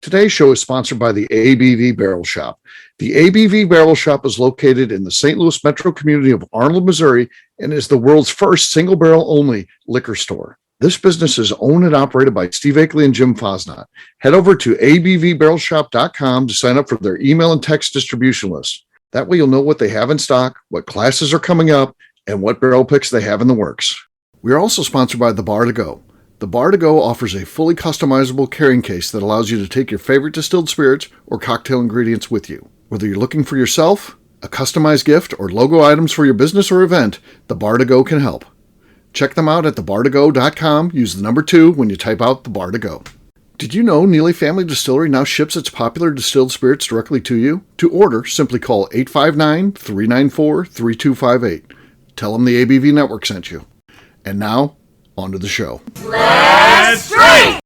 Today's show is sponsored by the ABV Barrel Shop. The ABV Barrel Shop is located in the St. Louis metro community of Arnold, Missouri, and is the world's first single barrel only liquor store. This business is owned and operated by Steve Akeley and Jim Fosnot. Head over to abvbarrelshop.com to sign up for their email and text distribution list. That way you'll know what they have in stock, what classes are coming up, and what barrel picks they have in the works. We are also sponsored by The Bar to Go. The Bar to Go offers a fully customizable carrying case that allows you to take your favorite distilled spirits or cocktail ingredients with you. Whether you're looking for yourself, a customized gift, or logo items for your business or event, The Bar to Go can help. Check them out at thebar2go.com. Use the number 2 when you type out The Bar to Go. Did you know Neely Family Distillery now ships its popular distilled spirits directly to you? To order, simply call 859-394-3258. Tell them the ABV Network sent you. And now, on to the show. Let's drink!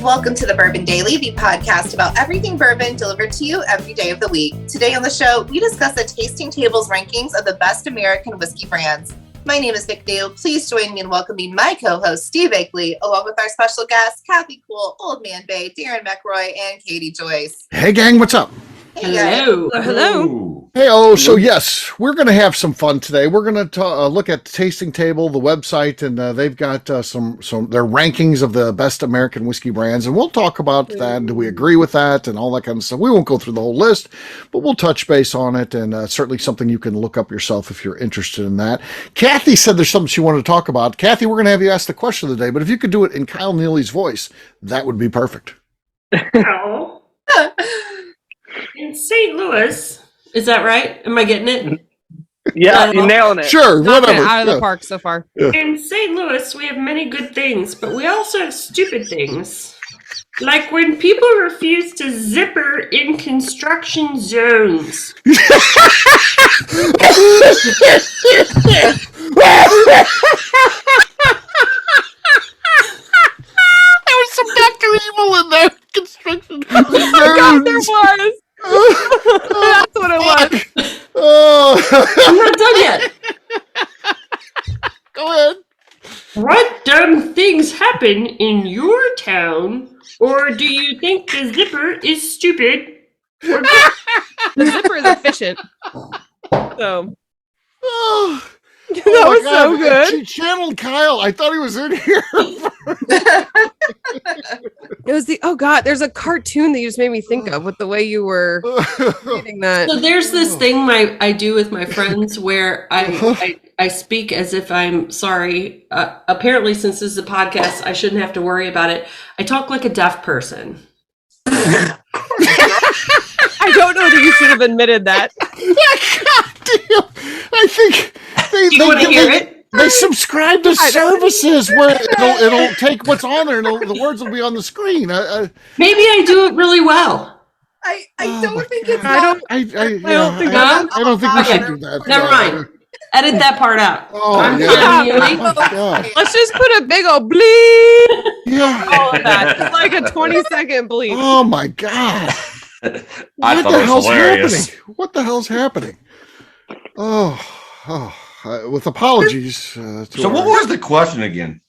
Welcome to the Bourbon Daily, the podcast about everything bourbon delivered to you every day of the week. Today on the show, we discuss the Tasting Table's rankings of the best American whiskey brands. My name is McNew. Please join me in welcoming my co-host, Steve Akeley, along with our special guests, Kathy Cool, Old Man Bay, Darren McRoy, and Katie Joyce. Hey, gang, what's up? Hey, Hello. Hello. Hey, so yes, we're going to have some fun today. We're going to look at the Tasting Table, the website, and they've got some their rankings of the best American whiskey brands, and we'll talk about that. Do we agree with that and all that kind of stuff? We won't go through the whole list, but we'll touch base on it, and certainly something you can look up yourself if you're interested in that. Kathy said there's something she wanted to talk about. Kathy, we're going to have you ask the question of the day, but if you could do it in Kyle Neely's voice, that would be perfect. Hello. In St. Louis, is that right? Am I getting it? Yeah, you're nailing it. Sure, whatever. Out of the park so far. Yeah. In St. Louis, we have many good things, but we also have stupid things. Like when people refuse to zipper in construction zones. There was some Dr. Evil in there. Construction. Oh God, there was. That's what it was. Oh. I'm not done yet. Go ahead. What dumb things happen in your town, or do you think the zipper is stupid? The zipper is efficient. So Oh. that Oh my was God. so good. She channeled Kyle. I thought he was in here. It was there's a cartoon that you just made me think of with the way you were reading that. So there's this thing I do with my friends where I speak as if I'm sorry. Apparently, since this is a podcast, I shouldn't have to worry about it. I talk like a deaf person. I don't know that you should have admitted that. God damn. I think Do you want to hear it? They subscribe to services where it'll take what's on there and the words will be on the screen. Maybe I do it really well. I don't think it's I don't think we should do that. Never mind. Edit that part out. Oh, I'm yeah. telling you. Oh, God. Let's just put a big old bleep. Yeah. All of that. It's like a 20-second bleep. Oh my God. I thought it was hilarious. Happening? What the hell's happening? With apologies. So what was the question again?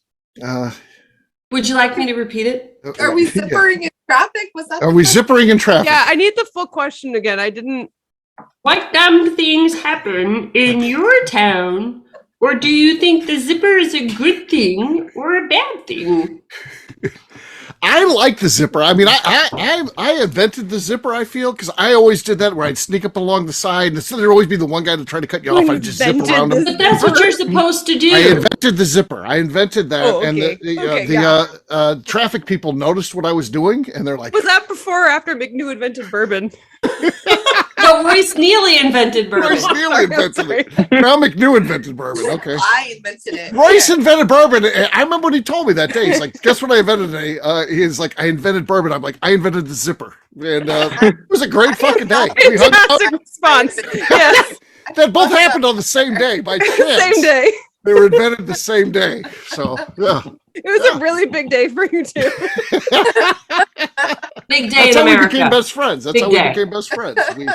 Would you like me to repeat it? Are we zippering in traffic? Was that? Are we zippering in traffic? Yeah, I need the full question again. I didn't. What dumb things happen in your town, or do you think the zipper is a good thing or a bad thing? I like the zipper. I mean, I invented the zipper, I feel, because I always did that where I'd sneak up along the side, and instead there'd always be the one guy to try to cut you off. I'd just zip around him. But that's what you're supposed to do. I invented the zipper. I invented that, Oh, and okay. the traffic people noticed what I was doing, and they're like, Was that before or after McNew invented bourbon? No, Royce Neely invented bourbon. Royce Neely invented it. Now McNew invented bourbon. Okay. I invented it. Royce invented bourbon. I remember when he told me that day. He's like, guess what I invented today? He's like, I invented bourbon. I'm like, I invented the zipper. And it was a great fucking day. We hung out. Fantastic response. Yes. that both happened on the same day by chance. Same day. They were invented the same day. So, yeah. It was a really big day for you too. Big day That's in how America. we became best friends. That's Big how we day. became best friends. We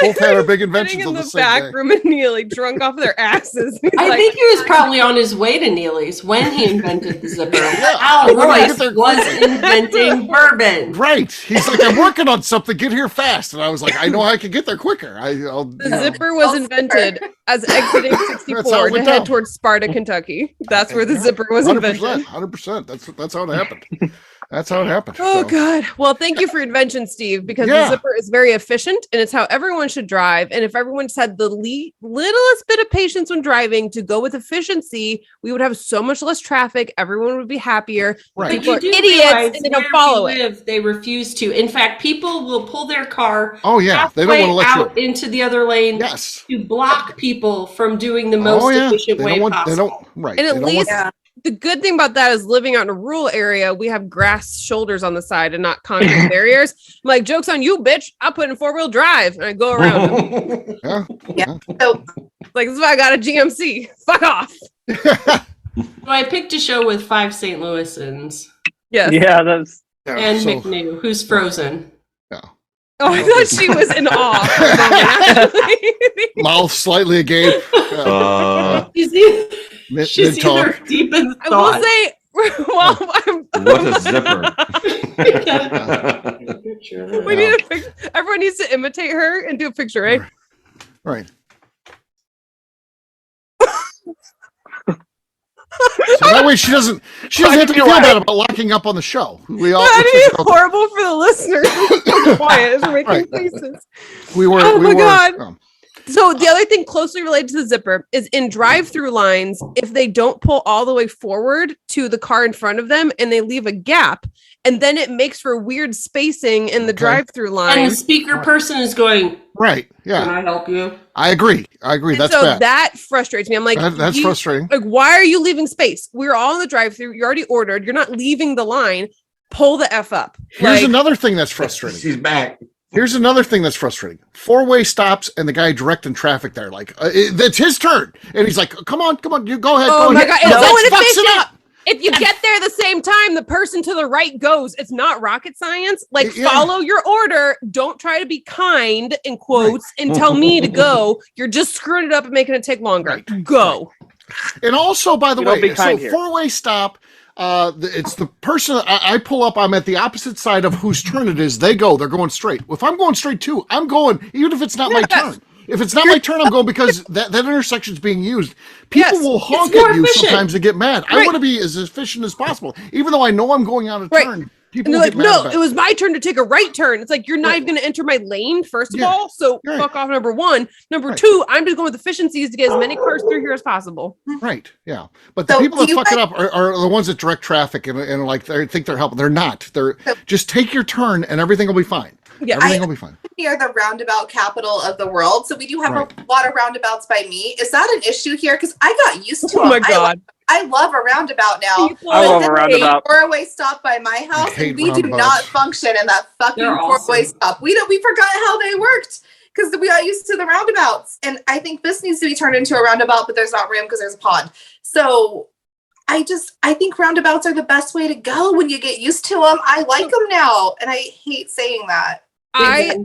both had our big inventions Sitting on in the the same back day. room and Neely drunk off their asses. He's I like, think he was probably on his way to Neely's when he invented the zipper. Al I wanted to Royce get there was quicker. inventing bourbon. Right. He's like, I'm working on something. Get here fast. And I was like, I know I can get there quicker. the zipper was invented as exiting That's how 64 it to went head down. towards Sparta, Kentucky. That's where the zipper was 100%. invented. 100%. That's how it happened. That's how it happened. Oh So, God. Well, thank you for your invention, Steve, because Yeah. the zipper is very efficient and it's how everyone should drive. And if everyone just had the littlest bit of patience when driving to go with efficiency, we would have so much less traffic. Everyone would be happier. Right. People are do idiots realize and they don't where follow we it. live, they refuse to. In fact, people will pull their car Oh, yeah. They don't halfway want to let out you. into the other lane Yes. to block people from doing the most Oh, yeah. efficient They way don't want, possible. they don't, right. And They at don't least want, the good thing about that is living out in a rural area, we have grass shoulders on the side and not concrete barriers. I'm like, joke's on you, bitch. I'll put in 4-wheel drive and I go around them. yeah. So Like, this is why I got a GMC. Fuck off. So I picked a show with 5 St. Louisans Yes. Yeah, that's Yeah, and so, McNew, who's frozen. yeah. Oh, I thought she was in awe. For a moment, actually. Mouth slightly agape. Yeah. She's either, Mid she's either talk. deep in I thought. will say, well, What a zipper. we need a picture. Everyone needs to imitate her and do a picture, right? Right. So that way she doesn't have to feel bad about locking up on the show. We all That'd be horrible for the listeners. Quiet as we're making Right. faces. we were. Oh we my were, God. So the other thing closely related to the zipper is in drive-through lines, if they don't pull all the way forward to the car in front of them and they leave a gap, and then it makes for weird spacing in the Okay. drive-through And line. the speaker person is going, right. can Yeah. I help you? I agree. And That's so bad. that frustrates me. I'm like, That's you- frustrating. Like, why are you leaving space? We're all in the drive-through. You already ordered. You're not leaving the line. Pull the F up. Here's Like, another thing that's frustrating. She's back. Here's another thing that's frustrating. 4-way stops and the guy directing traffic there. Like, it's his turn. And he's like, come on, you go ahead. Oh go my ahead. God, No, it's so that fucks inefficient. it up. if you get there the same time the person to the right goes, it's not rocket science. Like, Yeah. follow your order. Don't try to be kind, in quotes, and tell me to go. You're just screwing it up and making it take longer. Right. Go. And also, by the You don't way, be kind so here. 4-way stop. It's the person I pull up. I'm at the opposite side of whose turn it is. They go. They're going straight. If I'm going straight too, I'm going. Even if it's not my turn. If it's not my turn, I'm going because that intersection's being used. People Yes, will honk more at you efficient. sometimes and get mad. I Right. want to be as efficient as possible, even though I know I'm going out of Right. turn. People And will they're get like, mad no, about it was my turn to take a right turn. It's like, you're not Right. even going to enter my lane, first of Yeah. all. So Right. fuck off, number one. Number Right. two, I'm just going with efficiencies to get as many cars through here as possible. Right. Yeah. But the So people do that you fuck it up are the ones that direct traffic and like they think they're helping. They're not. They're just take your turn and everything will be fine. Yeah. Everything will be fine. We are the roundabout capital of the world, so we do have Right. a lot of roundabouts by me. Is that an issue here? Because I got used to Oh my them. God. I love a roundabout now. People I love a There's roundabout. 4-way stop by my house, hate and we do not roundabouts. function in that fucking They're 4-way awesome. stop. We forgot how they worked because we got used to the roundabouts. And I think this needs to be turned into a roundabout, but there's not room because there's a pond. So I think roundabouts are the best way to go when you get used to them. I like them now, and I hate saying that. I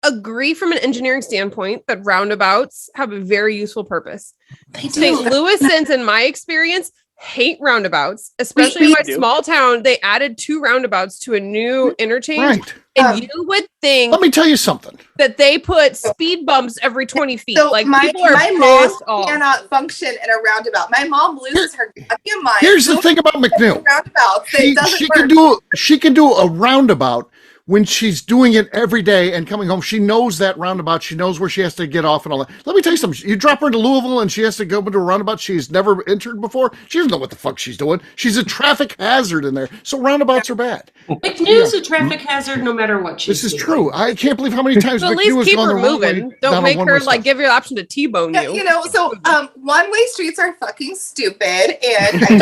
agree from an engineering standpoint that roundabouts have a very useful purpose. They St. do. Louisans, in my experience, hate roundabouts, especially in we my do. small town. They added 2 roundabouts to a new interchange. Right. And you would think Let me tell you something. that they put speed bumps every 20 feet. So like, my people are mom pissed off. cannot function in a roundabout. My mom loses her goddamn mind. Here's the thing about McNew. Roundabouts. It doesn't work. She can do a roundabout when she's doing it every day and coming home. She knows that roundabout. She knows where she has to get off and all that. Let me tell you something. You drop her into Louisville and she has to go into a roundabout she's never entered before. She doesn't know what the fuck she's doing. She's a traffic hazard in there. So roundabouts are bad. McNew's a traffic hazard no matter what she's This is doing. true. I can't believe how many times So at McNew least has keep gone her the wrong way moving. down Don't a make her one-way like stop. give you the option to T-bone Yeah, you. you know, so one-way streets are fucking stupid, and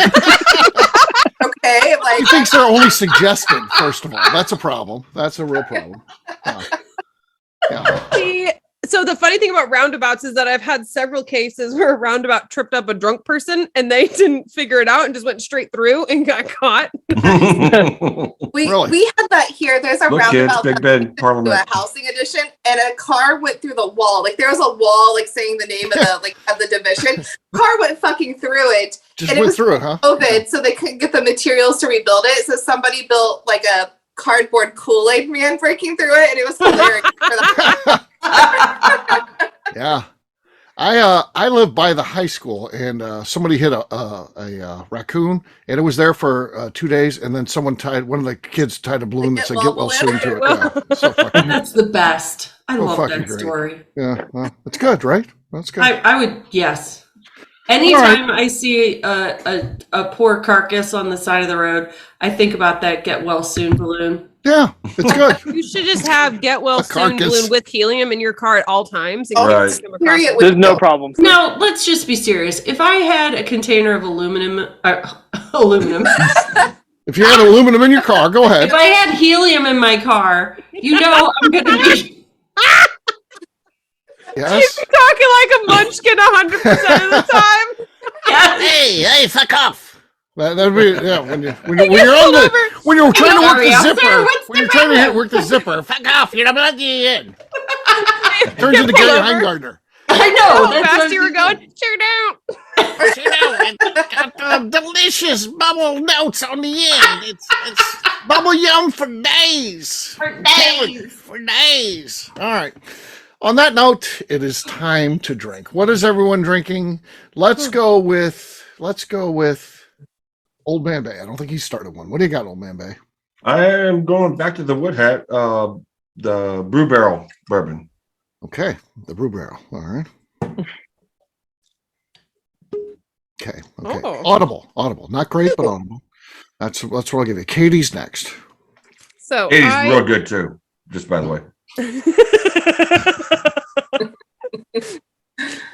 okay, like He thinks they're only suggested, first of all. That's a problem. That's a real problem. Yeah. See, So the funny thing about roundabouts is that I've had several cases where a roundabout tripped up a drunk person and they didn't figure it out and just went straight through and got caught. We had that here. There's a roundabout Big Ben Parliament. to a housing edition, and a car went through the wall. Like there was a wall, like saying the name of the division. Car went fucking through it. Just went through it, huh? COVID, so they couldn't get the materials to rebuild it. So somebody built like a cardboard Kool-Aid man breaking through it, and it was hilarious. Yeah. I live by the high school, and somebody hit a raccoon, and it was there for 2 days, and then one of the kids tied a balloon that said "Get well soon" to it. Yeah, so That's the best. I love that story. Yeah, well, it's good, right? That's good. I would, yes. Anytime I see a poor carcass on the side of the road, I think about that "Get well soon" balloon. Yeah, it's good. You should just have "Get well soon" balloon with helium in your car at all times. There's no problem. No, let's just be serious. If I had a container of aluminum, if you had aluminum in your car, go ahead. If I had helium in my car, I'm going to be. Yes. You're talking like a munchkin 100% of the time. Yes. Hey, fuck off. That'd be when you're trying to work the zipper. When you're trying to work the zipper, Fuck off. You're not letting you in. turns into Gary Heingartner. I know. How fast you were going? Cheer down. It's got delicious bubble notes on the end. It's bubble yum for days. For days. All right. On that note, it is time to drink. What is everyone drinking? Let's go with Old Man Bay. I don't think he started one. What do you got, Old Man Bay? I am going back to the Wood Hat, the Brew Barrel Bourbon. Okay, the Brew Barrel. All right. Okay. Oh. Audible. Not great, but audible. That's what I'll give you. Katie's next. So Katie's real good too. Just by the way.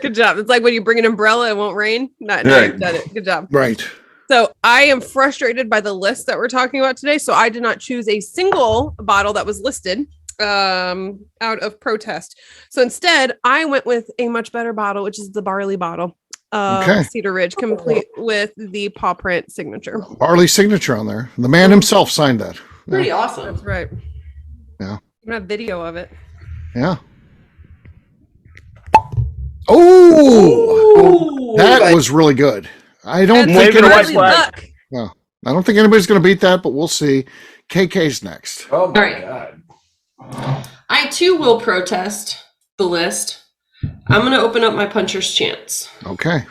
Good job. It's like when you bring an umbrella, it won't rain. Not you've done it. Good job. Right. So I am frustrated by the list that we're talking about today. So I did not choose a single bottle that was listed out of protest. So instead, I went with a much better bottle, which is the barley bottle. Cedar Ridge, complete with the paw print signature. Barley signature on there. The man himself signed that. Pretty awesome. That's right. Yeah. You have video of it. Yeah. Oh, that was really good. I don't think anybody's going to beat that, but we'll see. KK's next. Oh my God. I too will protest the list. I'm going to open up my Puncher's Chance. Okay.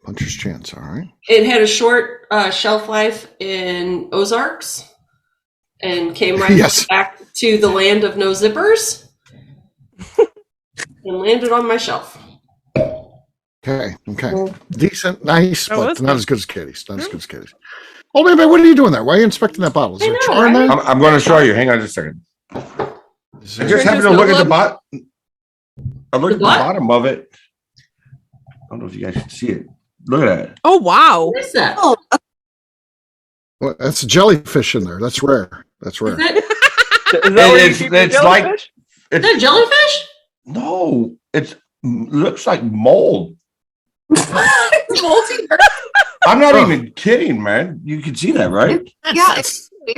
Puncher's Chance. All right. It had a short shelf life in Ozarks and came back to the land of no zippers and landed on my shelf. Okay. Decent, nice, but not as good as Katie's. Oh, man, what are you doing there? Why are you inspecting that bottle? Is there a char in there? I'm going to show you. Hang on just a second. I just happened to look at the bottom. I looked at the bottom of it. I don't know if you guys can see it. Look at that. Oh, wow. What is that? Well, that's a jellyfish in there. That's rare. Is It's like is that jellyfish? No, it looks like mold. Moldy. I'm not even kidding, man. You can see that, right? Yeah, it's weird.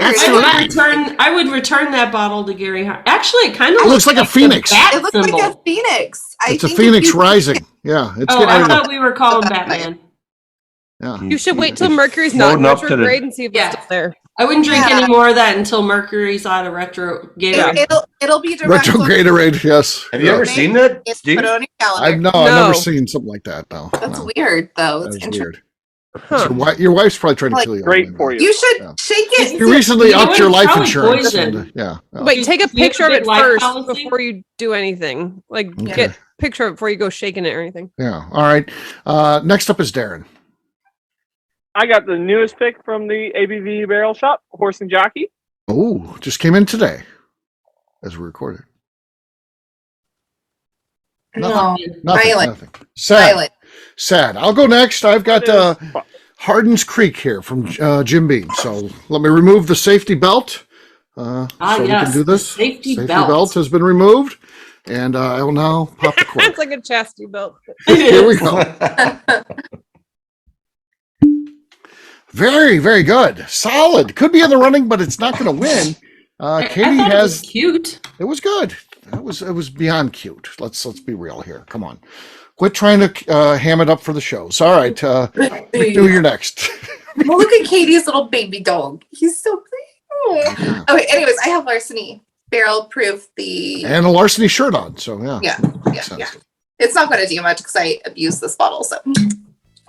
I would return that bottle to Gary. Actually, it kind of looks like a phoenix. It looks like a phoenix. It's a phoenix rising. Yeah. I thought we were calling Batman. Yeah. You should wait till Mercury's not retrograde and see if it's still there. I wouldn't drink any more of that until Mercury's out of retro Gatorade. It'll be direct. Retro Gatorade, yes. Have you ever seen that, Steve? Put it on your calendar. I've never seen something like that. No, that's weird, though. That's weird. So your wife's probably trying to kill you. Great for you. You should shake it. You recently upped your life insurance. Wait, take a picture of it first before you do anything. Like, get a picture of it before you go shaking it or anything. Yeah. All right. Next up is Darren. I got the newest pick from the ABV Barrel Shop, Horse and Jockey. Oh, just came in today as we recorded. Nothing. Sad. I'll go next. I've got Hardin's Creek here from Jim Beam. So let me remove the safety belt. So we can do this. Safety belt has been removed. And I will now pop the cork. It's like a chastity belt. Here we go. Very, very good. Solid. Could be in the running, but it's not going to win. Katie I thought has. it was cute. It was good. It was beyond cute. Let's be real here. Come on. Quit trying to ham it up for the shows. All right. McNew, you're next. Well, look at Katie's little baby dog. He's so pretty. Okay, anyways, I have Larceny Barrel Proof and a Larceny shirt on. So yeah. Yeah. It's not going to do much because I abuse this bottle. So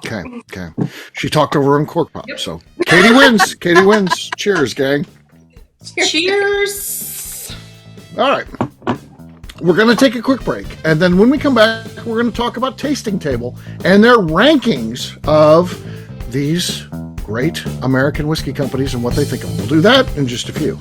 Okay. She talked over on cork pop. So Katie wins. Katie wins. Cheers, gang. Cheers. All right. We're going to take a quick break. And then when we come back, we're going to talk about Tasting Table and their rankings of these great American whiskey companies and what they think of them. We'll do that in just a few.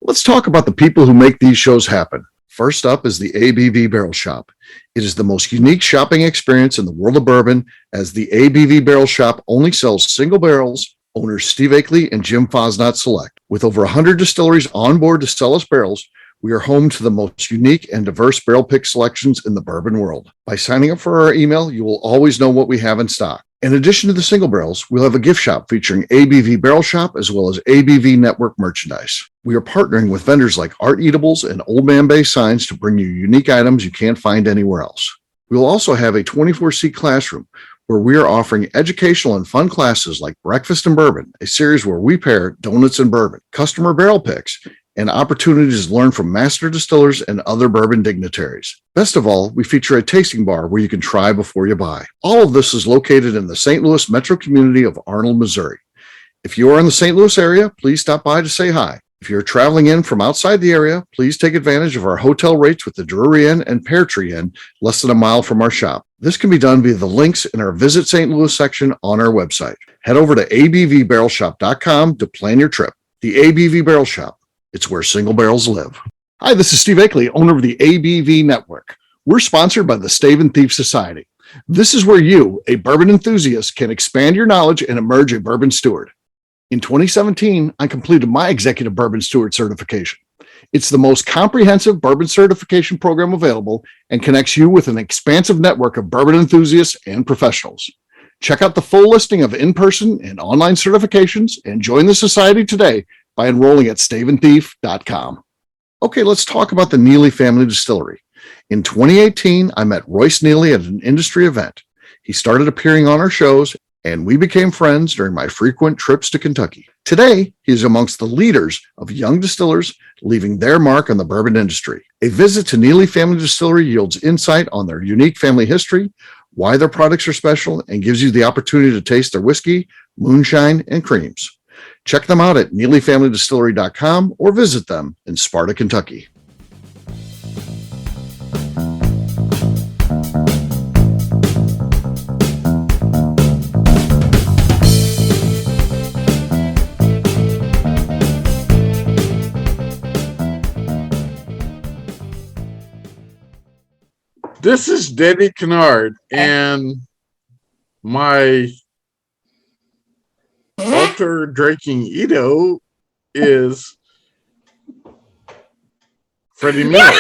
Let's talk about the people who make these shows happen. First up is the ABV Barrel Shop. It is the most unique shopping experience in the world of bourbon, as the ABV Barrel Shop only sells single barrels. Owners Steve Akeley and Jim Fosnot select. With over 100 distilleries on board to sell us barrels, we are home to the most unique and diverse barrel pick selections in the bourbon world. By signing up for our email, you will always know what we have in stock. In addition to the single barrels, we'll have a gift shop featuring ABV Barrel Shop as well as ABV Network merchandise. We are partnering with vendors like Art Eatables and Old Man Bay Signs to bring you unique items you can't find anywhere else. We'll also have a 24-seat classroom where we are offering educational and fun classes like Breakfast and Bourbon, a series where we pair donuts and bourbon, customer barrel picks, and opportunities to learn from master distillers and other bourbon dignitaries. Best of all, we feature a tasting bar where you can try before you buy. All of this is located in the St. Louis metro community of Arnold, Missouri. If you are in the St. Louis area, please stop by to say hi. If you're traveling in from outside the area, please take advantage of our hotel rates with the Drury Inn and Pear Tree Inn, less than a mile from our shop. This can be done via the links in our Visit St. Louis section on our website. Head over to abvbarrelshop.com to plan your trip. The ABV Barrel Shop. It's where single barrels live. Hi, this is Steve Akeley, owner of the ABV Network. We're sponsored by the Stave and Thief Society. This is where you, a bourbon enthusiast, can expand your knowledge and emerge a bourbon steward. In 2017, I completed my Executive Bourbon Steward certification. It's the most comprehensive bourbon certification program available and connects you with an expansive network of bourbon enthusiasts and professionals. Check out the full listing of in-person and online certifications and join the society today by enrolling at staveandthief.com. Okay, let's talk about the Neely Family Distillery. In 2018, I met Royce Neely at an industry event. He started appearing on our shows, and we became friends during my frequent trips to Kentucky. Today, he is amongst the leaders of young distillers leaving their mark on the bourbon industry. A visit to Neely Family Distillery yields insight on their unique family history, why their products are special, and gives you the opportunity to taste their whiskey, moonshine, and creams. Check them out at NeelyFamilyDistillery.com or visit them in Sparta, Kentucky. This is Debbie Kennard, and my altar drinking Edo is Freddie Miller.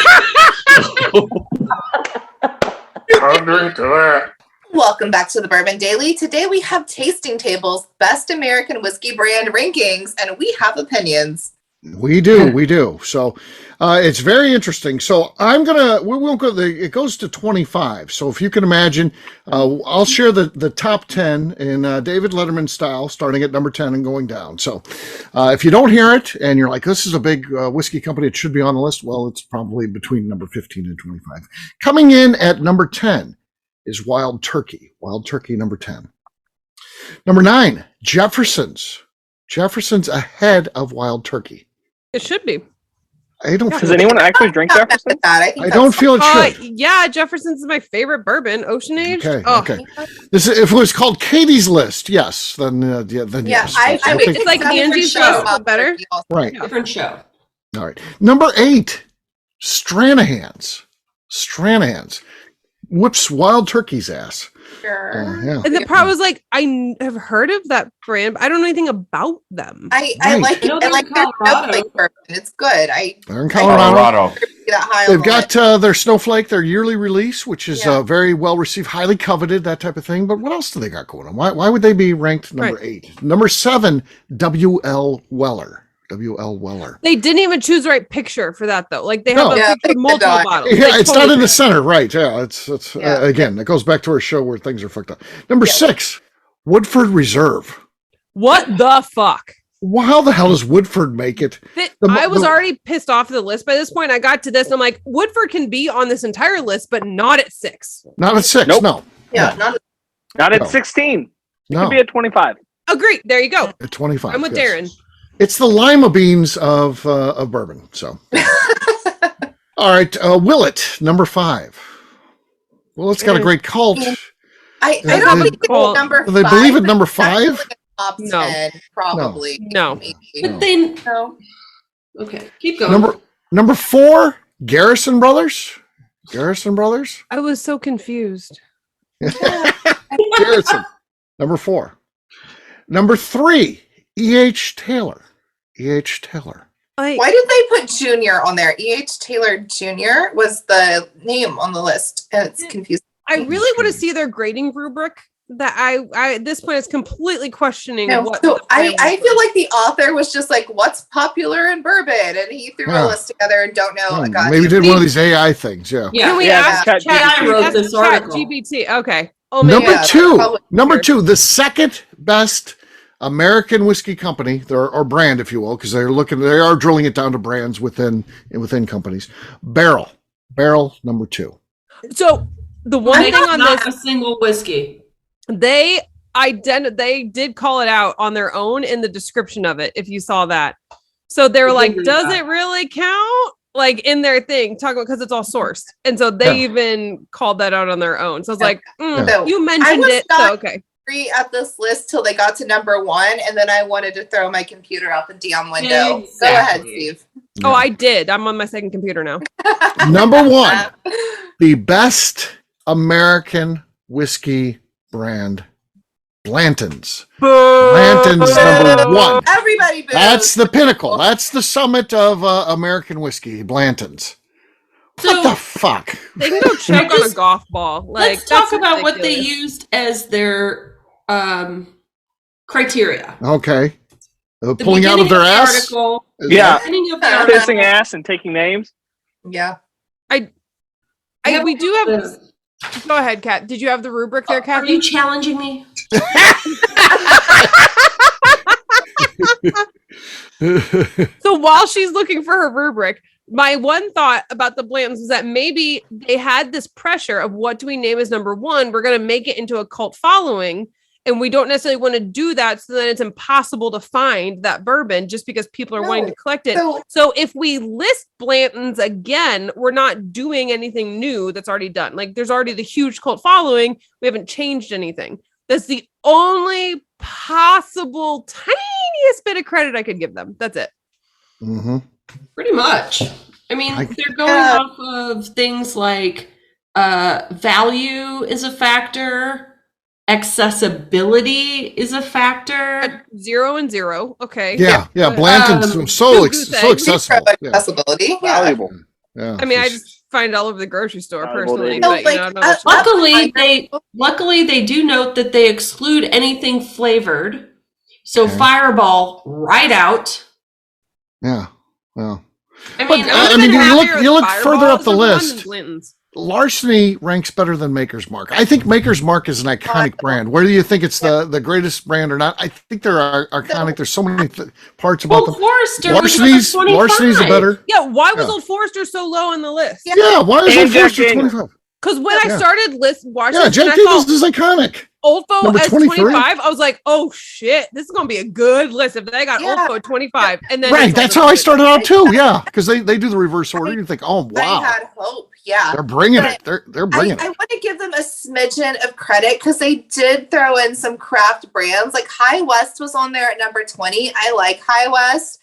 I'll drink to that. welcome back to the Bourbon Daily. Today we have Tasting Table's Best American Whiskey Brand Rankings, and we have opinions. We do. So it's very interesting. So we won't go, it goes to 25. So if you can imagine, I'll share the top 10 in David Letterman style, starting at number 10 and going down. So if you don't hear it and you're like, this is a big whiskey company, it should be on the list. Well, it's probably between number 15 and 25. Coming in at number 10 is Wild Turkey. Wild Turkey, number 10. Number 9, Jefferson's. Jefferson's ahead of Wild Turkey. It should be. I don't. Does anyone actually drink Jefferson? I don't feel it should. Yeah, Jefferson's is my favorite bourbon, ocean aged. Okay. This, if it was called Katie's List, yes, then yes. It's like Angie's List, but better. Right. Different show. All right. Number 8, Stranahan's. whips wild turkey's ass. Sure. Yeah. And the problem was like, have heard of that brand, but I don't know anything about them. I Right. like I know it. I they're like in their Colorado. snowflake bourbon. It's good. They're in Colorado. Colorado. That high They've on the got list. their Snowflake, their yearly release, which is Yeah. very well received, highly coveted, that type of thing. But what else do they got going on? Why would they be ranked number 8? Number 7, W.L. Weller. W.L. Weller. They didn't even choose the right picture for that though. Like they No. have a Yeah, picture they of did multiple not. bottles. Yeah, Like, it's totally not in the different. center, right? Yeah, it's Yeah. again, it goes back to our show where things are fucked up. Number 6, Woodford Reserve. What the fuck? Well, how the hell does Woodford make it? I was already pissed off the list by this point. I got to this and I'm like, Woodford can be on this entire list, but not at 6. Not at 6, Nope. no. Yeah, not Not at No. 16. It No, could be at 25. Agreed. There you go. at 25. I'm with yes. Darren. It's the lima beans of bourbon. So, all right, Willet, number 5. Willet's got a great cult. I Yeah, don't they- think it's well, number Do they 5. believe it but number it's definitely 5? like a top No. 10, probably. No. Maybe. But they No. okay. Keep going. Number 4, Garrison Brothers. Garrison Brothers. I was so confused. Garrison. Number 4. Number 3, E.H. Taylor. E.H. Taylor. Like, Why did they put Junior on there? E.H. Taylor Jr. was the name on the list, and it's confusing. I really want to see their grading rubric. That I at this point is completely questioning No, what. so the plan I was. feel like the author was just like, "What's popular in bourbon?" and he threw Yeah. a list together and don't know. Oh, God, maybe did one of these AI things. Yeah. Yeah. Can we Yeah, ask Chat Chat GPT. I wrote ask this Chat article. GPT? Okay. Oh, Number Yeah, two, probably number weird. 2, the second best American whiskey company, or brand, if you will, because they are drilling it down to brands within companies. Barrel, number 2. So the one They thing got on not this, a single whiskey. they did call it out on their own in the description of it. If you saw that, so they were I like, did read "Does that. it really count?" Like in their thing, talking about because it's all sourced, and so they Yeah. even called that out on their own. So I was like, So, "You I mentioned was it, so not- okay." Agree at this list till they got to number 1, and then I wanted to throw my computer out the damn window. Exactly. Go ahead, Steve. Oh, I did. I'm on my second computer now. Number 1, the best American whiskey brand, Blanton's. Blanton's number 1. Everybody, boo. That's the pinnacle. That's the summit of American whiskey, Blanton's. What the So fuck? They can go check on a Just- golf ball. Like, let's talk that's about what they ridiculous. used as their criteria. Okay. The Pulling out of beginning their the ass? Article, Is Yeah. beginning of the article. Kissing ass and taking names. Yeah. We do have. the- Go ahead, Kat. Did you have the rubric there, Are Kathy? you challenging me? So while she's looking for her rubric, my one thought about the Blantons was that maybe they had this pressure of what do we name as number 1? We're going to make it into a cult following. And we don't necessarily want to do that. So then it's impossible to find that bourbon just because people are wanting to collect it. So So if we list Blanton's again, we're not doing anything new that's already done. Like there's already the huge cult following. We haven't changed anything. That's the only possible tiniest bit of credit I could give them. That's it. Mhm. Pretty much. I mean, they're going Yeah. off of things like value is a factor, accessibility is a factor. 0 and 0. Okay. Yeah, Blanton's Um, so Goo Goo accessible. Yeah, accessibility. Yeah. Valuable. yeah. I mean, I just find it all over the grocery store Valuable personally. data. But, No, you know, like, I'm not much- Luckily, they do note that they exclude anything flavored. So Okay. Fireball right out. Yeah. Well, I But, mean, I would've mean, been you happier look- with you look Fireball further up as the number 1 list. than Blanton's. larceny ranks better than Maker's Mark. I think Maker's Mark is an iconic brand. Whether you think it's the greatest brand or not, I think they're iconic. There's so many parts about Old them. Forester was number Larceny's 25. better. Yeah, why was Yeah. Old Forester so low on the list? Yeah, why is And Old Forester Jack Daniels. 25? Because when I Yeah. started watching Yeah, this, Jack and I Daniels saw is iconic. Old Fo Number as 23. 25, I was like, oh shit, this is gonna be a good list if they got Yeah. Old Fo 25. And then Right, it's that's like- how I started out too. Yeah, because they do the reverse order. You think, oh I wow, had hope. Yeah. they're bringing But it. They're bringing I it. want to give them a smidgen of credit because they did throw in some craft brands. Like High West was on there at number 20. I like High West.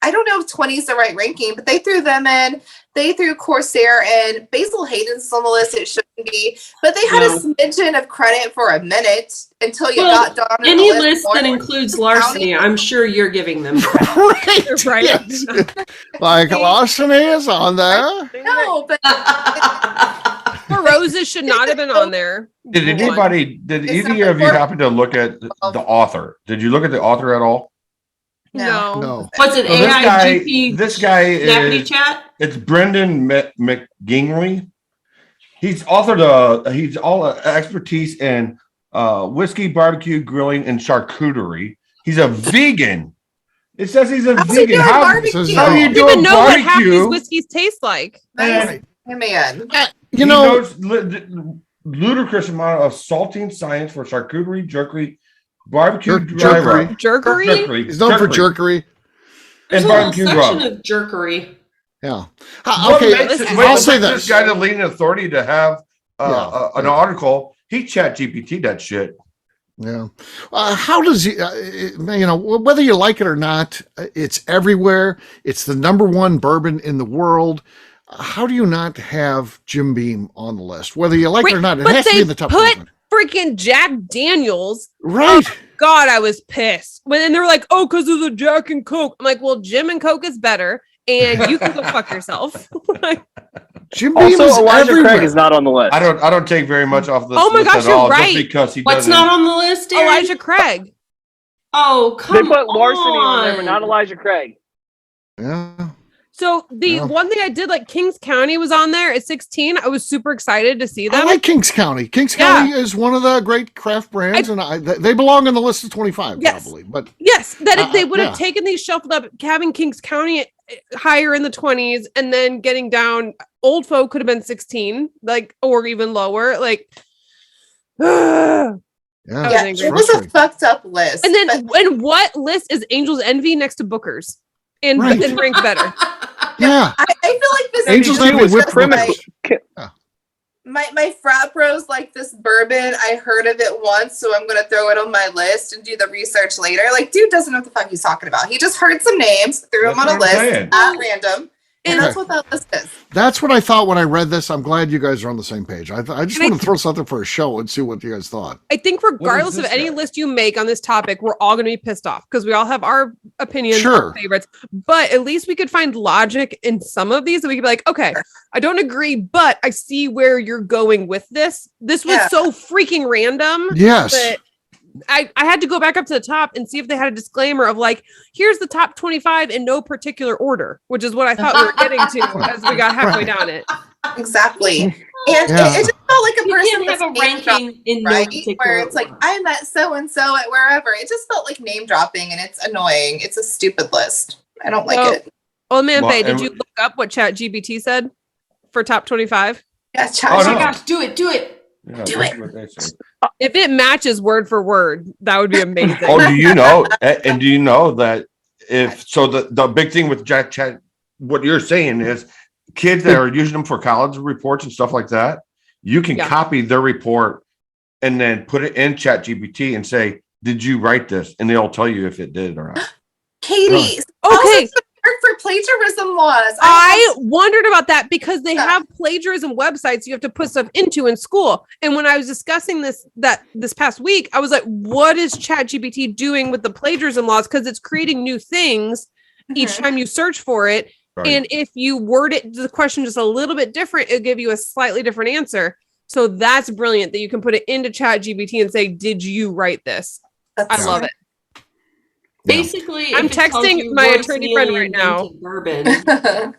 I don't know if 20 is the right ranking, but they threw them in. They threw Corsair in. Basil Hayden's on the list. It shouldn't be. But they had a smidgen of credit for a minute until you got Don. Any list that includes larceny, I'm sure you're giving them Right. Right. Yes. Like larceny is on there. No, but Four Roses should not have been on there. Did One. anybody, did It's either of you not- happen to look at the author? Did you look at the author at all? No. No. Was it So AIGP? this guy Snappity is, chat? it's Brendan McGingley. He's authored he's all expertise in whiskey, barbecue, grilling, and charcuterie. He's a vegan. It says he's a how's he vegan. doing How barbecue? how do I you don't do even a know what half these barbecue? whiskeys taste like. Nice. Hey, man. You He know, knows ludicrous amount of salting science for charcuterie, jerky, barbecue, dry rub. Jerkery? he's known for jerkery. There's and a whole barbecue section rub. of jerkery. Yeah. What Okay. makes it- I'll what say makes this. guy the leading authority to have an Yeah. article. He chat GPT that shit. Yeah. How does he, whether you like it or not, it's everywhere. It's the #1 bourbon in the world. How do you not have Jim Beam on the list? Whether you like it or not, it But has to be they in the top put 100. freaking Jack Daniels. Right. God, I was pissed. But then they were like, oh, because of the Jack and Coke. I'm like, well, Jim and Coke is better, and you can go fuck yourself. Jim Beam Also, is Elijah everywhere. Craig is not on the list. I don't take very much off this Oh my list gosh, at all, you're right. just because he What's doesn't. not on the list, Darren? Elijah Craig. Oh, They come put Larceny on there, but not on. Elijah Craig. Yeah. So the Yeah. one thing I did, like Kings County was on there at 16. I was super excited to see I them. like Kings County. Kings County is one of the great craft brands, and they belong on the list of 25, Yes. probably. But Yes, that if they would have yeah. taken these shuffled up, having Kings County higher in the 20s, and then getting down, Old Folk could have been 16, like, or even lower. Like, and yeah, was Yeah, angry. it was a frustrating. fucked up list. then, but and what list is Angel's Envy next to Booker's and, Right. and ranked better? yeah. I feel like this Angels is Envy just with my frat bros like this bourbon. I heard of it once, so I'm gonna throw it on my list and do the research later. Like, dude doesn't know what the fuck he's talking about. He just heard some names, threw them on That's a what I'm list saying. at random, and Okay. that's what that list is. That's what I thought when I read this. I'm glad you guys are on the same page. I just And want to throw something for a show and see what you guys thought. I think regardless of this any guy? list you make on this topic, we're all going to be pissed off because we all have our opinions, Sure. our favorites. But at least we could find logic in some of these that we could be like, okay, I don't agree, but I see where you're going with this. This was Yeah. so freaking random. Yes. But I had to go back up to the top and see if they had a disclaimer of like, here's the top 25 in no particular order, which is what I thought we were getting to as we got halfway Right. down it. Exactly. And Yeah. it just felt like a You person can't have a that's name dropping, ranking in no right? particular Where it's like, order. I met so and so at wherever. It just felt like name dropping, and it's annoying. It's a stupid list. I don't like So- it. Old man Well, Faye, did and- you look up what Chat GPT said for top 25? Yeah, chat. Oh, Oh my no. gosh, do it. Yeah, Do that's it. what they say. If it matches word for word, that would be amazing. Oh, do you know? And do you know that if so? The big thing with Jack Chat, what you're saying is, kids that are using them for college reports and stuff like that, you can Yeah. copy their report and then put it in Chat GPT and say, "Did you write this?" And they'll tell you if it did or not. Katie, Okay, for plagiarism laws. I wondered about that because they Yeah. have plagiarism websites you have to put stuff into in school. And when I was discussing this past week, I was like, what is ChatGPT doing with the plagiarism laws? Because it's creating new things each Mhm. time you search for it. Right. And if you word it the question just a little bit different, it'll give you a slightly different answer. So that's brilliant that you can put it into ChatGPT and say, did you write this? I love it. Basically, I'm if it tells texting you my Royce attorney Neely friend right now. invented Bourbon.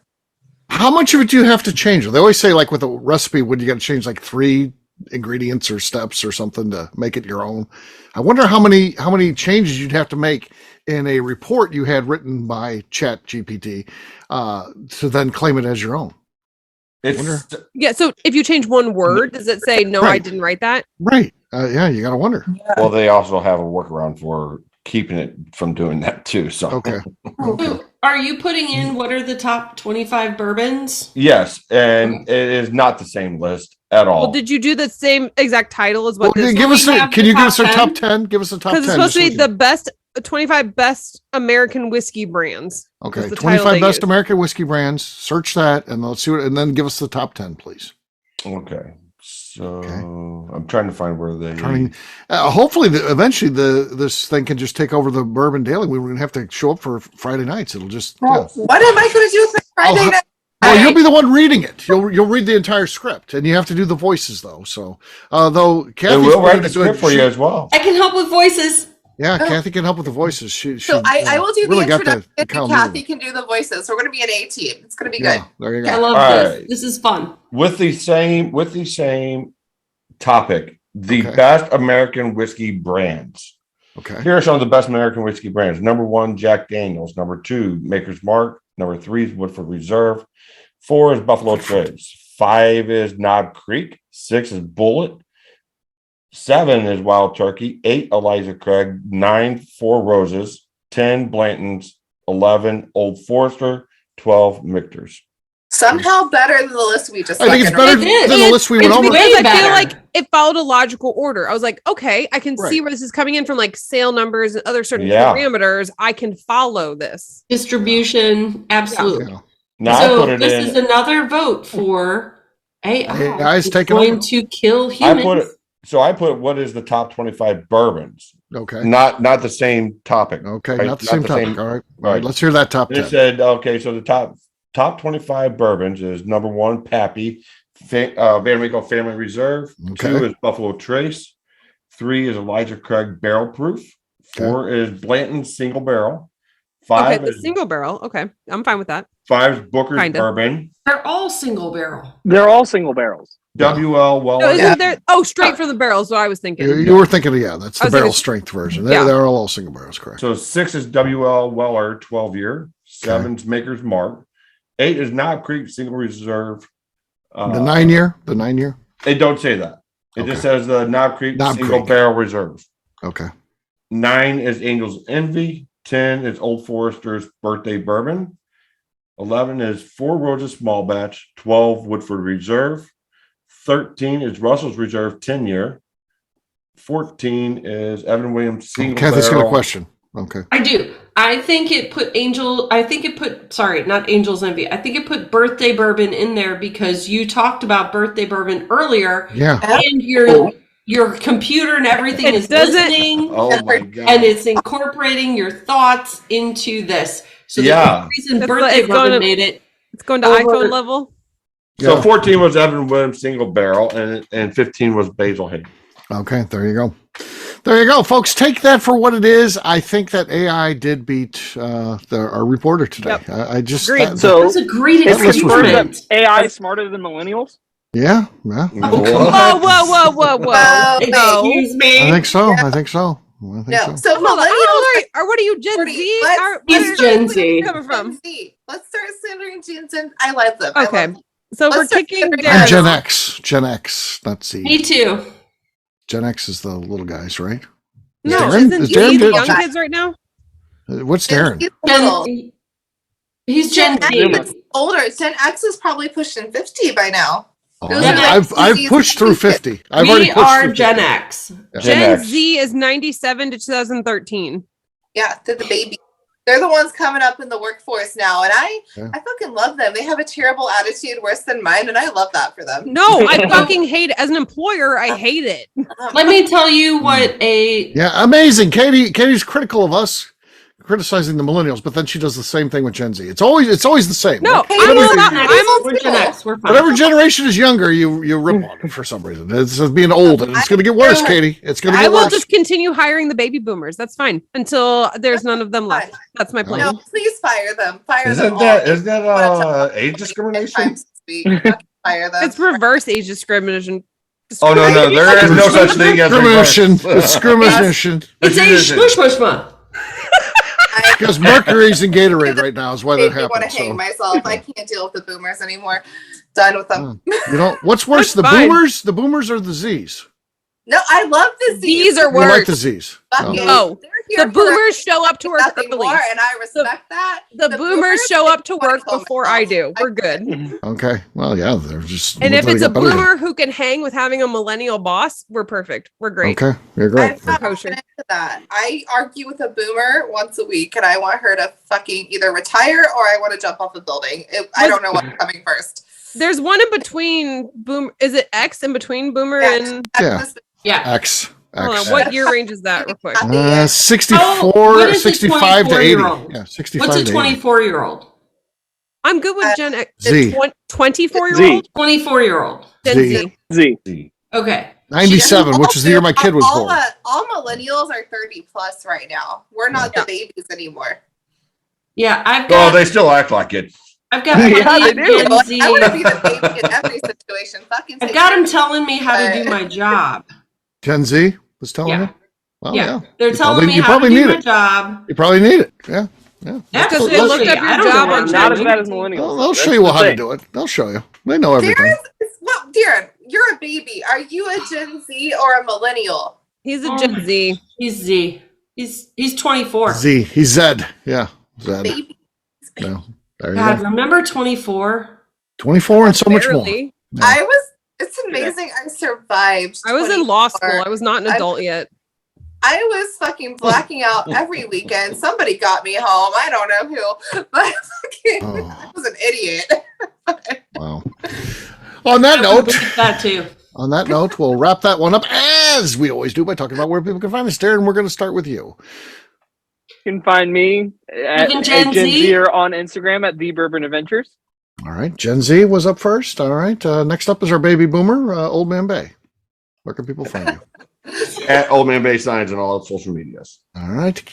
How much of it do you have to change? They always say, like with a recipe, would you got to change like 3 ingredients or steps or something to make it your own? I wonder how many changes you'd have to make in a report you had written by Chat GPT to then claim it as your own. It's Yeah. So if you change one word, does it say, no, I Right. didn't write that? Right. Yeah, you got to wonder. well, they also have a workaround for keeping it from doing that too. So Okay. So, are you putting in what are the top 25 bourbons? yes, and it is not the same list at all. Well, did you do the same exact title as what Well, this give we us have can the you give top us our 10? top 10? Give us the top 10. Because it's supposed to be just the best 25 best American whiskey brands. Okay, was the title 25 they best used. American whiskey brands. Search that, and let's see what, and then give us the top 10, please. Okay. So Okay. I'm trying to find where they. Hopefully, eventually, this thing can just take over the Bourbon Daily. We wouldn't have to show up for Friday nights. It'll just. Yeah. What am I going to do with my Friday Oh, night? Well, you'll be the one reading it. You'll read the entire script, and you have to do the voices though. So, though They Kathy will write the script for you as well. I can help with voices. Yeah, Kathy can help with the voices. So I will do really the got the introduction, and cow Kathy moving. can do the voices. So we're going to be an A team. It's going to be Yeah, good. there you I go. love All this. right. This is fun. With the same topic, the Okay. best American whiskey brands. Okay. Here are some of the best American whiskey brands. Number 1, Jack Daniels. Number 2, Maker's Mark. Number 3 is Woodford Reserve. 4 is Buffalo Trace. 5 is Knob Creek. 6 is Bullet. 7 is Wild Turkey. 8, Elijah Craig. 9, Four Roses. 10, Blanton's. 11, Old Forester. 12, Michter's. Somehow better than the list we just I think it's fucking better wrote. It than the is. list we went It's over. way Because I feel better. like it followed a logical order. I was like, okay, I can see Right. where this is coming in from, like sale numbers and other certain Yeah. parameters. I can follow this. Distribution, absolutely. Yeah. Now I So put it this in. is another vote for AI. AI is It's taking going over. to kill I humans. put it. So I put what is the top 25 bourbons, Okay. not the same topic. Okay. right? Not the same topic. All right. All right. right. Let's hear that top And it 10. said, okay, so the top 25 bourbons is number 1, Pappy, Van Winkle Family Reserve. Okay. 2 is Buffalo Trace. 3 is Elijah Craig Barrel Proof. 4 is Blanton Single Barrel. 5 Okay, the is single barrel. Okay, I'm fine with that. 5 is Booker's Kinda. Bourbon. They're all single barrel. They're all single barrels. WL Weller. So isn't there? Oh, straight from the barrel. So I was thinking. You were thinking, yeah, that's I the was barrel thinking- strength version. Yeah. They're all single barrels, correct? So 6 is WL Weller 12-year. 7 is Maker's Mark. 8 is Knob Creek Single Reserve. The 9-year. They don't say that. It just says the Knob Creek Knob Single Creek. Barrel Reserve. Okay. 9 is Angel's Envy. 10 is Old Forester's Birthday Bourbon. 11 is Four Roses Small Batch. 12 Woodford Reserve. 13 is Russell's Reserve 10-year. 14 is Evan Williams Single Kathy's got a Barrel. question. Okay. I do. I think it put sorry, not Angel's Envy. I think it put birthday bourbon in there because you talked about birthday bourbon earlier Yeah. and your computer and everything It is doesn't- listening Oh my God. and it's incorporating your thoughts into this. So the Yeah. only reason That's birthday it's going bourbon to- made it It's going to Over- iPhone level. So Yeah. 14 was Evan Williams Single Barrel and 15 was Basil Hayden. Okay. There you go. There you go, folks. Take that for what it is. I think that AI did beat our reporter today. Yep. I just Agreed. So was a great it's list was confirmed that experiment. AI is smarter than millennials. yeah. Whoa, whoa, whoa. No. Excuse me. I think so. I think so. No. So Hold on, millennials or what are you, Gen 40. Z? Let's- Where He's are Gen you Z. coming from? Gen Z. Let's start centering Gen Z. I love them. I love Okay. them. So we're Let's start kicking figuring I'm out- Gen X. Gen X. Let's see. Me too. Gen X is the little guys, right? No, Darren? isn't Is he Darren the Gen- young kids right now? What's Darren? Gen Z is little. He's Gen Gen Z. X is older. Gen X is probably pushing 50 by now. Oh, Those are like I've Gen pushed through Zs. 50. I've already We pushed are through Gen 50. X. Yeah. Gen Gen X. Z is 97 to 2013. Yeah, they're the baby. They're the ones coming up in the workforce now, and I fucking love them. They have a terrible attitude, worse than mine, and I love that for them. No, I fucking hate it. As an employer, I hate it. Let me tell you what a Yeah, amazing. Katie's critical of us criticizing the millennials, but then she does the same thing with Gen Z. It's always the same. No, Like, I'm all about, We're Gen X. We're fine. whatever generation is younger, you rip on it for some reason. It's just being old, and it's going to get worse, Katie. It's going to I get will worse. just continue hiring the baby boomers. That's fine until there's none of them left. That's my plan. No, please fire them. Fire them Isn't all. that age discrimination? Times this week. Fucking fire them. It's reverse age discrimination. Oh no, there is no such thing as Discrimination. reverse. Discrimination. It's a smush mush month. Because Mercury's in Gatorade right now is why that I want to happened. hang So. myself. I can't deal with the boomers anymore. Done with them. You know what's worse, the That's fine. boomers, the boomers, or the Z's? No, I love the Z's. These are You like worse. the Z's? Fuck Oh. it. No. They're here The for boomers show up to work nothing early. more, and I respect that. The boomers show up to work home before I do. We're good. Okay. Well, yeah, they're just. And if they it's a got better than- boomer who can hang with having a millennial boss, we're perfect. We're great. Okay, you're great. I'm not Kosher. into that. I argue with a boomer once a week, and I want her to fucking either retire or I want to jump off a building. I don't know what's coming first. There's one in between boom. Is it X in between boomer Yes. and Yeah. Yeah. X. hold on, X. what year range is that real quick? 64, what is a 65 to 80. 24-year-old? Yeah, 65 What's a to 80. 24-year-old? I'm good with Gen X. Z. 24-year-old? 24-year-old. Gen Z. Z. Z. Okay. 97, which is the year my kid was born. All millennials are 30 plus right now. We're not the babies anymore. Yeah, I've Oh, got they still act like it. I've got Yeah, plenty they of do. Gen Z. I want to be the baby in every situation. Fucking I've take got care them of telling me how to do my job. Gen Z was telling Yeah. you? Well, Yeah. They're You telling probably- me you how to probably do need my it. job. You probably need it. Yeah. Because Absolutely. they looked up your I don't know job what on I'm Not as doing. bad as millennials. Well, they'll That's show you the how to thing. do it. They'll show you. They know everything. Darren, you're a baby. Are you a Gen Z or a millennial? He's a Gen Z. He's Z. He's 24. Z. He's Zed. Yeah. Zed. Baby. No. There you God, go. remember 24? 24 and so much more. Barely. Yeah. It's amazing I survived. I was in law 24. school. I was not an adult yet. I was fucking blacking out every weekend. Somebody got me home. I don't know who, but I was an idiot. Wow. On that I would note, believe that too. we'll wrap that one up as we always do by talking about where people can find us. Darren, we're going to start with you. You can find me at Even Gen Gen Z? Z or on Instagram at the Bourbon Adventures. All right. Gen Z was up first. All right. Next up is our baby boomer, Old Man Bay. Where can people find you? At Old Man Bay Signs and all social medias. All right.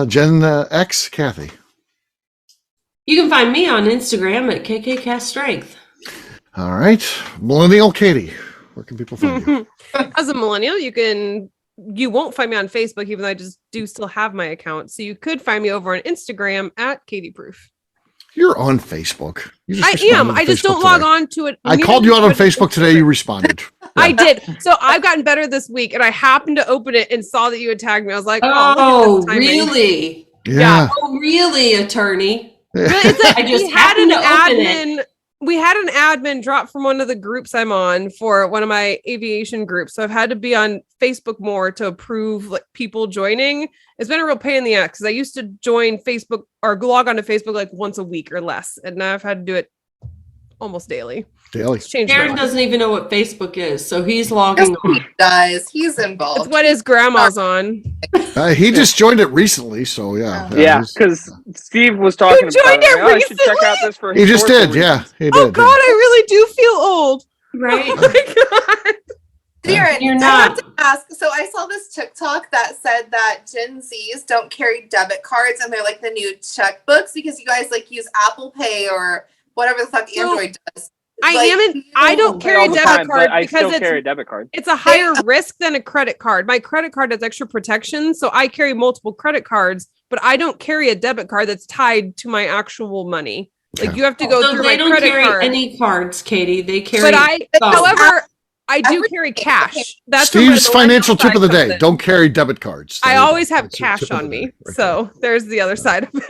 Gen X, Kathy. You can find me on Instagram at KKCastStrength. All right. Millennial Katie. Where can people find you? As a millennial, you won't find me on Facebook, even though I just do still have my account. So you could find me over on Instagram at Katie Proof. You're on Facebook. You I responded am. to I just Facebook don't log today. on to it. I called you out on Facebook today. You responded. I did. So I've gotten better this week, and I happened to open it and saw that you had tagged me. I was like, Oh, look at this timing. really? Yeah. Oh, really, attorney? But it's like I just we had happened an to open it. admin. We had an admin drop from one of the groups I'm on for one of my aviation groups. So I've had to be on Facebook more to approve like people joining. It's been a real pain in the ass because I used to join Facebook or log on to Facebook like once a week or less, and now I've had to do it almost daily. Daily. It's changed. my Darren life. doesn't even know what Facebook is, so he's Yes, logging on. he does. He's It's involved. what his grandma's on. He just joined it recently, so yeah. Yeah, he's- because Steve was talking You about joined it. it I should check out recently? this for he just historical did. Yeah, reasons. he did. Oh God, I really do feel old. Right? Oh my God. Darren, You're I not. have to ask. So I saw this TikTok that said that Gen Zs don't carry debit cards and they're like the new checkbooks because you guys like use Apple Pay or whatever the fuck So, Android does. I don't Pay carry all a the debit time, card but I still because carry a debit card. it's a higher risk than a credit card. My credit card has extra protection, so I carry multiple credit cards, but I don't carry a debit card that's tied to my actual money. Like Okay. you have to go So through they my don't credit carry card. any cards, Katie. They carry. But however, I do Every- carry cash. That's where my Steve's financial millennial tip of the side comes day. in. Don't carry debit cards. I There you go. always have That's your cash tip of on the me. day right So there's the other side of it.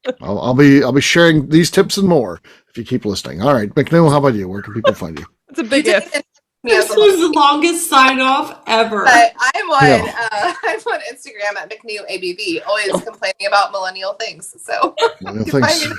there. I'll be sharing these tips and more if you keep listening. All right, McNew, how about you? Where can people find you? It's a You big didn't if. even me as This a was the longest sign off ever. But I'm on Yeah. I'm on Instagram at McNew ABV, always complaining about millennial things. So Millennial you can find things. me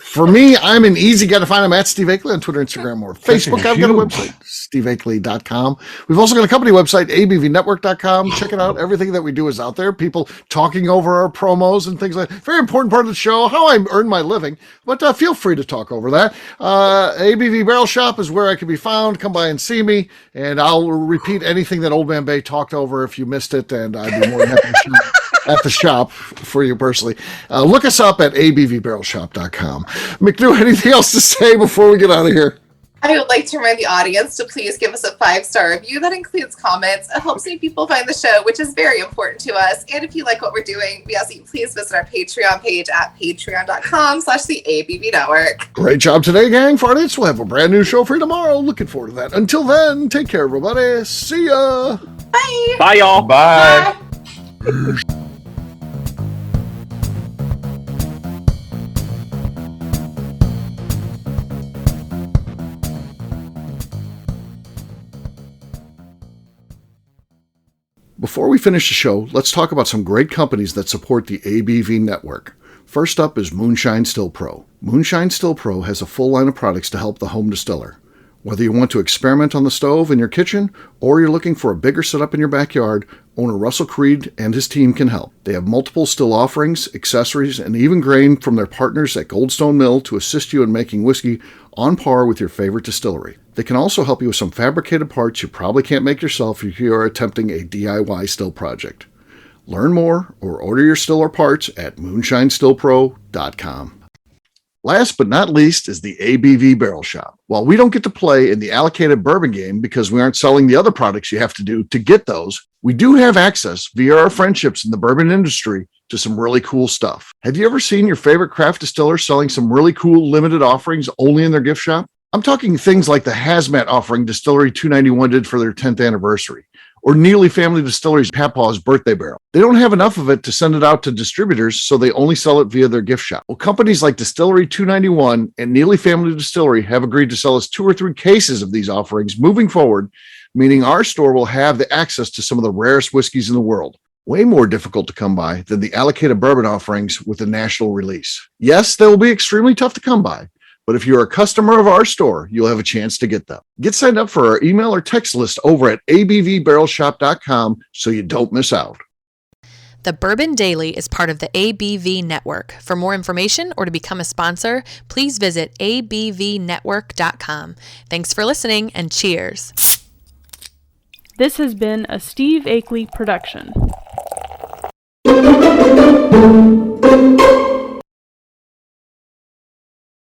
For me, I'm an easy guy to find. I'm at Steve Akeley on Twitter, Instagram, or Facebook. I've got a huge. website, steveakeley.com. We've also got a company website, abvnetwork.com. Check it out. Everything that we do is out there. People talking over our promos and things like that. Very important part of the show, how I earn my living. But feel free to talk over that. ABV Barrel Shop is where I can be found. Come by and see me, and I'll repeat anything that Old Man Bay talked over if you missed it, and I'd be more than happy to share at the shop for you personally. Look us up at abvbarrelshop.com. McNew, anything else to say before we get out of here? I would like to remind the audience to please give us a 5-star review that includes comments. It helps new people find the show, which is very important to us. And if you like what we're doing, we ask that you please visit our Patreon page at patreon.com/the ABV Network. Great job today, gang. Fartites, we'll have a brand new show for you tomorrow. Looking forward to that. Until then, take care, everybody. See ya. Bye. Bye, y'all. Bye. Bye. Before we finish the show, let's talk about some great companies that support the ABV network. First up is Moonshine Still Pro. Moonshine Still Pro has a full line of products to help the home distiller. Whether you want to experiment on the stove in your kitchen or you're looking for a bigger setup in your backyard, owner Russell Creed and his team can help. They have multiple still offerings, accessories, and even grain from their partners at Goldstone Mill to assist you in making whiskey on par with your favorite distillery. They can also help you with some fabricated parts you probably can't make yourself if you are attempting a DIY still project. Learn more or order your still or parts at moonshinestillpro.com. Last but not least is the ABV Barrel Shop. While we don't get to play in the allocated bourbon game because we aren't selling the other products you have to do to get those, we do have access via our friendships in the bourbon industry to some really cool stuff. Have you ever seen your favorite craft distiller selling some really cool limited offerings only in their gift shop? I'm talking things like the hazmat offering Distillery 291 did for their 10th anniversary, or Neely Family Distillery's Papaw's birthday barrel. They don't have enough of it to send it out to distributors, so they only sell it via their gift shop. Well, companies like Distillery 291 and Neely Family Distillery have agreed to sell us 2 or 3 cases of these offerings moving forward, meaning our store will have the access to some of the rarest whiskeys in the world. Way more difficult to come by than the allocated bourbon offerings with a national release. Yes, they will be extremely tough to come by, but if you're a customer of our store, you'll have a chance to get them. Get signed up for our email or text list over at abvbarrelshop.com so you don't miss out. The Bourbon Daily is part of the ABV Network. For more information or to become a sponsor, please visit abvnetwork.com. Thanks for listening and cheers. This has been a Steve Akeley production.